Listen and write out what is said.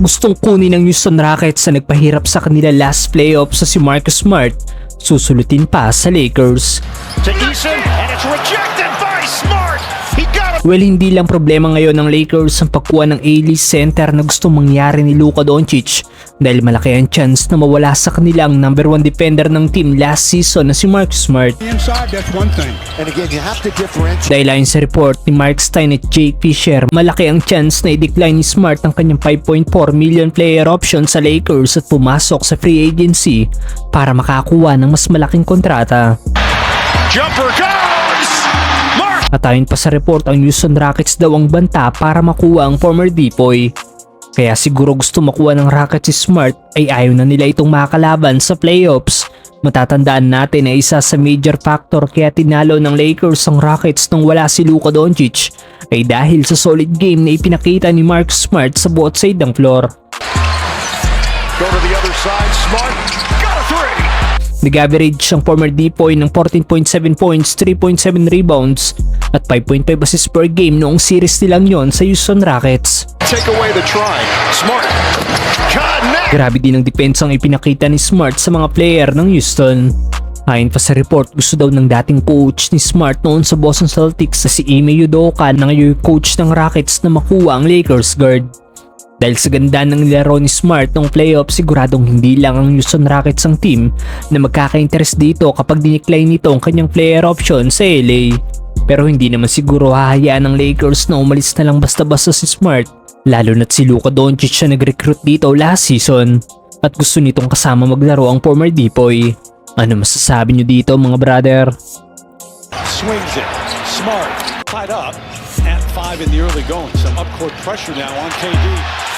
gustong kunin ng Houston Rockets na nagpahirap sa kanila last playoff sa si Marcus Smart, susulutin pa sa Lakers. To Eason, and it's rejected by Smart. He got it. Well, hindi lang problema ngayon ng Lakers ang pagkuha ng A-list center na gustong mangyari ni Luka Doncic dahil malaki ang chance na mawala sa kanilang number 1 defender ng team last season na si Marcus Smart. Inside, that's one thing. And again, you have to differentiate. Dahil ayon sa report ni Mark Stein at Jake Fisher, malaki ang chance na i-decline ni Smart ang kanyang 5.4 million player option sa Lakers at pumasok sa free agency para makakuha ng mas malaking kontrata. Jumper goes. Mark. At ayon pa sa report, ang Houston Rockets daw ang banta para makuha ang former Depoy. Kaya siguro gusto makuha ng Rockets si Smart ay ayaw na nila itong makalaban sa playoffs. Matatandaan natin na isa sa major factor kaya tinalo ng Lakers ang Rockets nung wala si Luka Doncic ay dahil sa solid game na ipinakita ni Marcus Smart sa buot side ng floor. Go to the other side. Smart. Got a three. Nag-average ang former Depoy ng 14.7 points, 3.7 rebounds at 5.5 assists per game noong series nilang yon sa Houston Rockets. Take away the try. Smart. Connect. Grabe din ang depensang ipinakita ni Smart sa mga player ng Houston. Ayon pa sa report, gusto daw ng dating coach ni Smart noon sa Boston Celtics na si Ime Udoka na ngayon coach ng Rockets na makuha ang Lakers guard. Dahil sa ganda ng nilaro ni Smart noong playoff, siguradong hindi lang ang Houston Rockets ang team na magkaka-interest dito kapag dinecline nito ang kanyang player option sa LA. Pero hindi naman siguro hahayaan ng Lakers na umalis na lang basta-basta si Smart, lalo na't si Luka Doncic siya nag-recruit dito last season at gusto nitong kasama maglaro ang former Depoy. Ano masasabi nyo dito mga brother? Swings it. Smart. Tied up at 5 in the early going. Some up-court pressure now on KD.